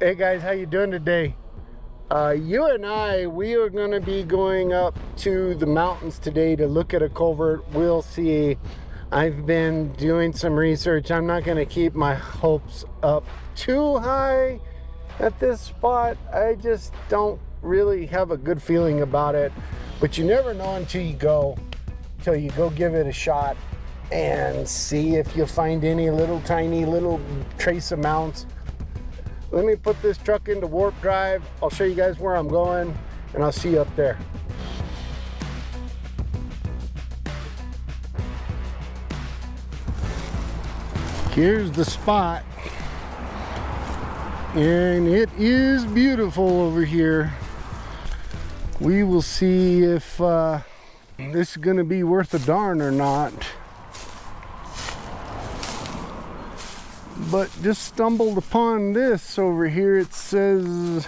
Hey guys, how you doing today? You and I, we are going to be going up to the mountains today to look at a culvert. We'll see. I've been doing some research. I'm not going to keep my hopes up too high at this spot. I just don't really have a good feeling about it. But you never know until you go give it a shot and see if you find any tiny little trace amounts. Let me put this truck into warp drive. I'll show you guys where I'm going, and I'll see you up there. Here's the spot, and it is beautiful over here. We will see if this is gonna be worth a darn or not. But just stumbled upon this over here. It says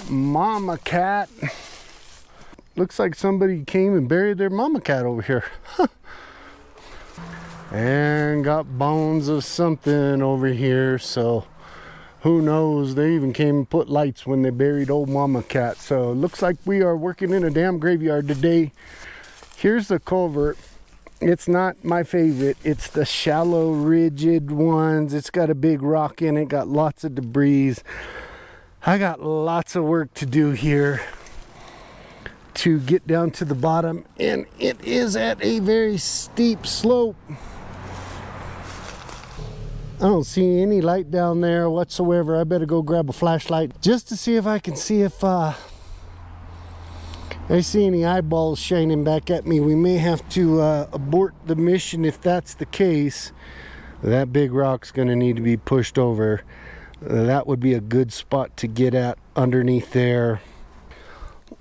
mama cat. Looks like somebody came and buried their mama cat over here. And got bones of something over here, so who knows. They even came and put lights when they buried old mama cat. So it looks like we are working in a damn graveyard today. Here's the culvert. It's not my favorite. It's the shallow, rigid ones. It's got a big rock in it, got lots of debris. I got lots of work to do here to get down to the bottom, and it is at a very steep slope. I don't see any light down there whatsoever. I better go grab a flashlight just to see if I can see if I see any eyeballs shining back at me. We may have to abort the mission if that's the case. That big rock's gonna need to be pushed over. That would be a good spot to get at underneath there.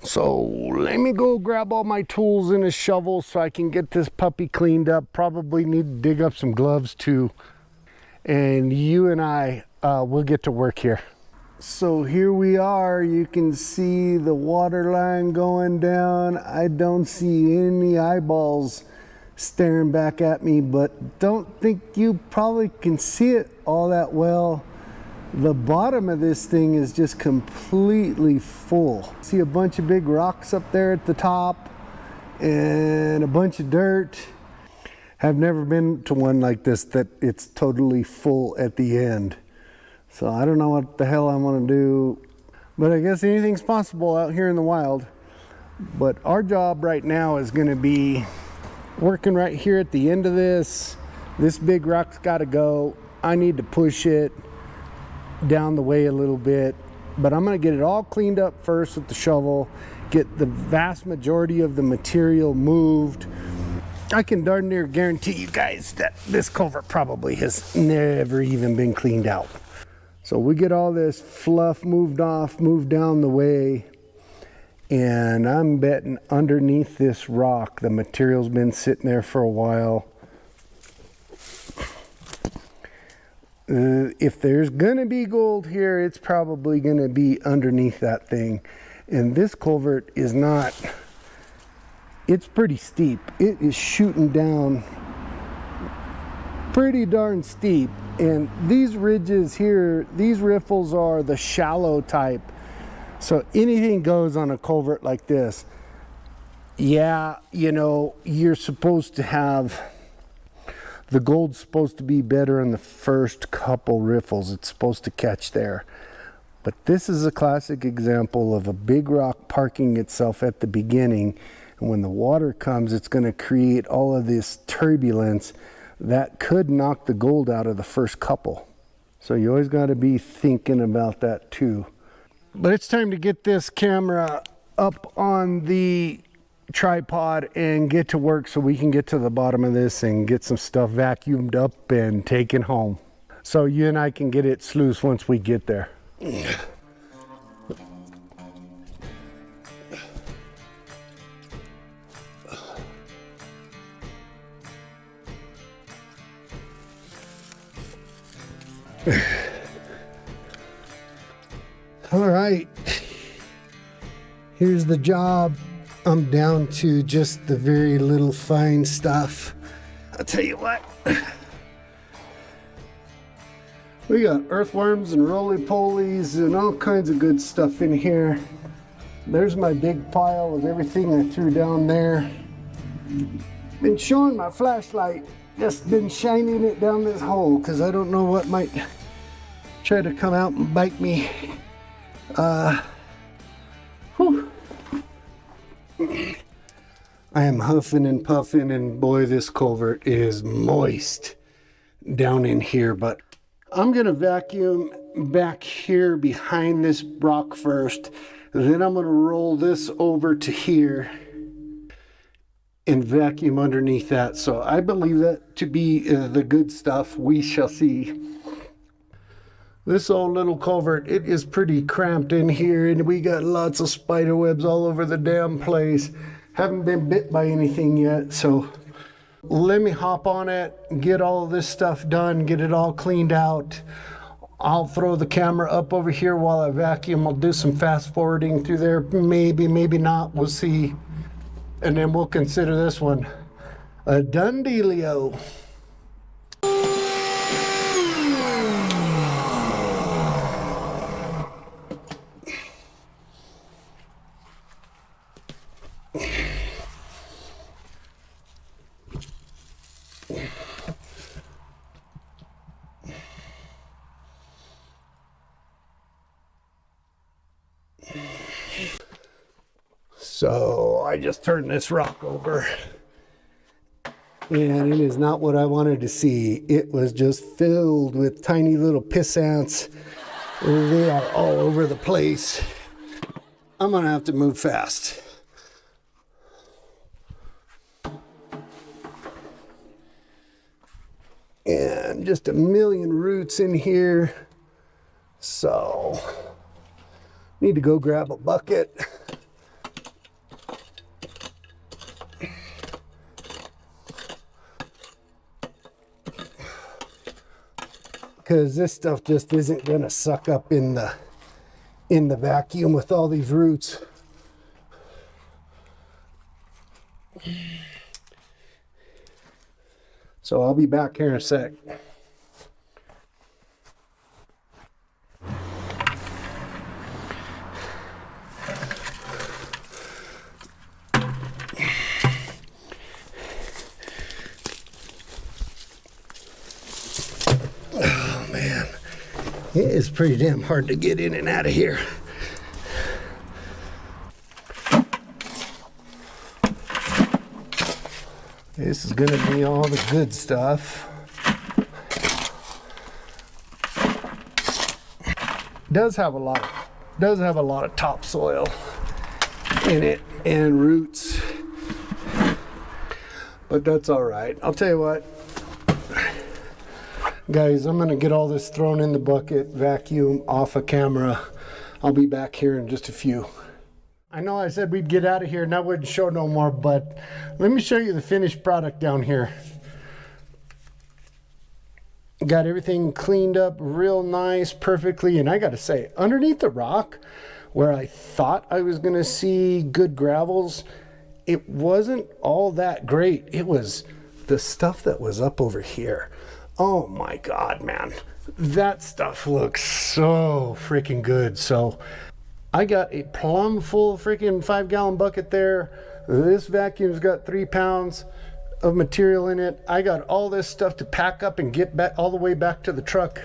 So let me go grab all my tools and a shovel so I can get this puppy cleaned up. Probably need to dig up some gloves too. And you and I will get to work here. So here we are. You can see the water line going down. I don't see any eyeballs staring back at me, but don't think you probably can see it all that well. The bottom of this thing is just completely full. See a bunch of big rocks up there at the top and a bunch of dirt. Have never been to one like this that it's totally full at the end. So I don't know what the hell I want to do, but I guess anything's possible out here in the wild. But our job right now is going to be working right here at the end of this. This big rock's got to go. I need to push it down the way a little bit, but I'm going to get it all cleaned up first with the shovel, get the vast majority of the material moved. I can darn near guarantee you guys that this culvert probably has never even been cleaned out. So we get all this fluff moved off, moved down the way, and I'm betting underneath this rock, the material's been sitting there for a while. If there's gonna be gold here, it's probably gonna be underneath that thing. And this culvert is not, it's pretty steep. It is shooting down pretty darn steep. And these ridges here, these riffles are the shallow type. So anything goes on a culvert like this. Yeah, you know, you're supposed to have, the gold's supposed to be better in the first couple riffles. It's supposed to catch there. But this is a classic example of a big rock parking itself at the beginning. And when the water comes, it's going to create all of this turbulence that could knock the gold out of the first couple. So you always got to be thinking about that too. But it's time to get this camera up on the tripod and get to work so we can get to the bottom of this and get some stuff vacuumed up and taken home. So you and I can get it sluiced once we get there. All right, here's the job. I'm down to just the very little fine stuff. I'll tell you what, We got earthworms and roly-polies and all kinds of good stuff in here. There's my big pile of everything I threw down there. Been showing my flashlight, just been shining it down this hole because I don't know what might try to come out and bite me. Whew. I am huffing and puffing, and boy, this culvert is moist down in here, but I'm gonna vacuum back here behind this rock first. Then I'm gonna roll this over to here and vacuum underneath that. So I believe that to be the good stuff. We shall see. This old little culvert, it is pretty cramped in here, and we got lots of spider webs all over the damn place. Haven't been bit by anything yet, so let me hop on it, get all this stuff done, get it all cleaned out. I'll throw the camera up over here while I vacuum. I'll do some fast forwarding through there. Maybe, maybe not. We'll see. And then we'll consider this one a done dealio. So I just turned this rock over, and it is not what I wanted to see. It was just filled with tiny little piss ants. They are all over the place. I'm gonna have to move fast. And just a million roots in here. So, need to go grab a bucket. Because this stuff just isn't gonna suck up in the vacuum with all these roots. So I'll be back here in a sec. It is pretty damn hard to get in and out of here. This is gonna be all the good stuff. Does have a lot of topsoil in it and roots, but that's all right. I'll tell you what, guys, I'm gonna get all this thrown in the bucket, vacuum, off of camera. I'll be back here in just a few. I know I said we'd get out of here and I wouldn't show no more, but let me show you the finished product down here. Got everything cleaned up real nice, perfectly, and I gotta say, underneath the rock, where I thought I was gonna see good gravels, it wasn't all that great. It was the stuff that was up over here. Oh my God, man. That stuff looks so freaking good. So I got a plumb full freaking 5-gallon bucket there. This vacuum's got 3 pounds of material in it. I got all this stuff to pack up and get back all the way back to the truck.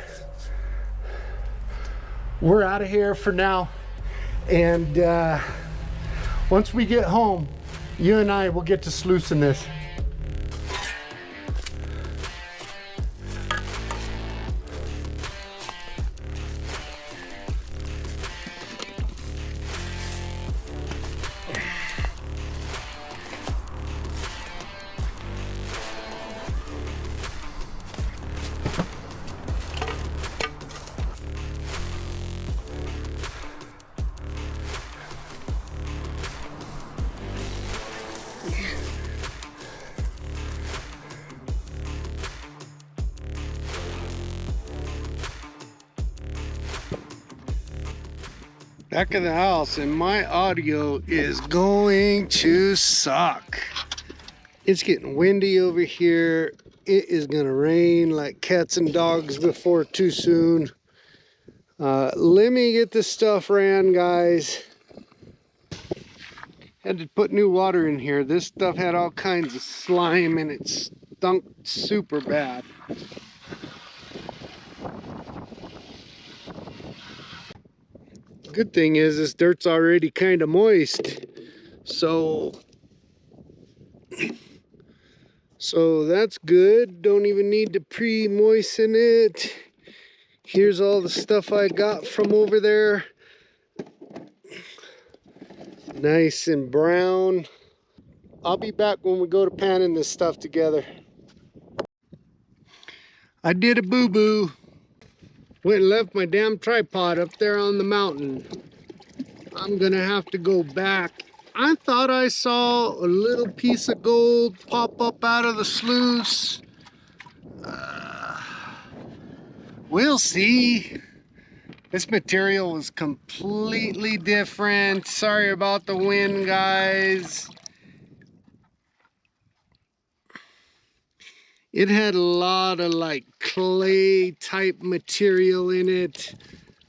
We're out of here for now. And once we get home, you and I will get to sluicing this. Back of the house, and my audio is going to suck. It's getting windy over here. it is gonna rain like cats and dogs before too soon. Let me get this stuff ran, guys. Had to put new water in here. This stuff had all kinds of slime and it stunk super bad. Good thing is this dirt's already kind of moist. So that's good. Don't even need to pre-moisten it. Here's all the stuff I got from over there. Nice and brown. I'll be back when we go to panning this stuff together. I did a boo-boo. Went and left my damn tripod up there on the mountain. I'm gonna have to go back. I thought I saw a little piece of gold pop up out of the sluice. We'll see. This material was completely different. Sorry about the wind, guys. It had a lot of like clay type material in it.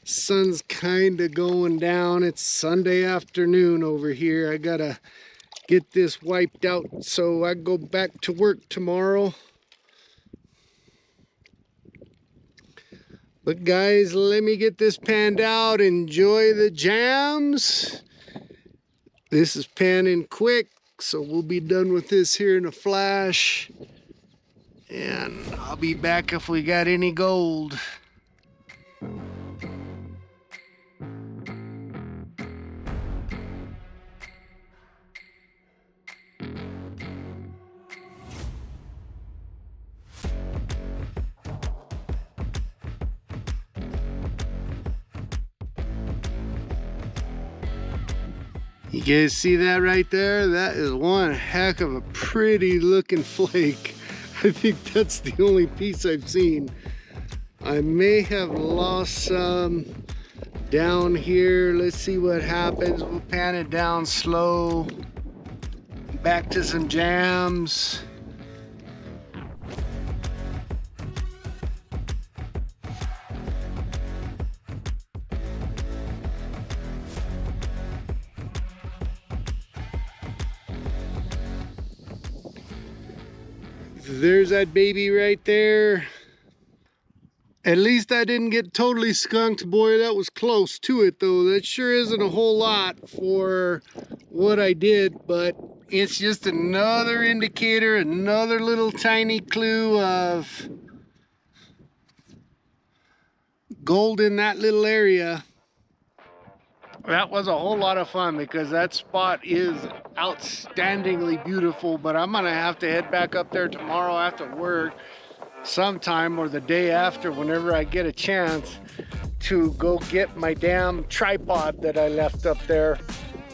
Sun's kind of going down. It's Sunday afternoon over here. I gotta get this wiped out so I go back to work tomorrow. But guys, let me get this panned out. Enjoy the jams. This is panning quick, so we'll be done with this here in a flash. And I'll be back if we got any gold. You guys see that right there? That is one heck of a pretty looking flake. I think that's the only piece I've seen. I may have lost some down here. Let's see what happens. We'll pan it down slow. Back to some jams. There's that baby right there. At least I didn't get totally skunked. Boy, that was close to it though. That sure isn't a whole lot for what I did, but it's just another indicator, another little tiny clue of gold in that little area. That was a whole lot of fun because that spot is outstandingly beautiful, but I'm gonna have to head back up there tomorrow after work sometime, or the day after, whenever I get a chance, to go get my damn tripod that I left up there.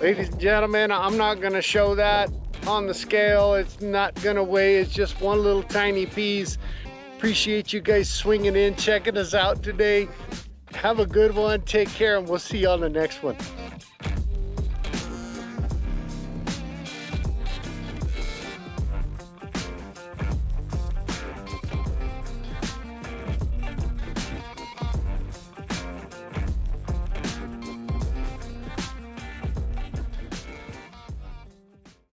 Ladies and gentlemen, I'm not gonna show that on the scale. It's not gonna weigh, it's just one little tiny piece. Appreciate you guys swinging in, checking us out today. Have a good one, take care, and we'll see you on the next one.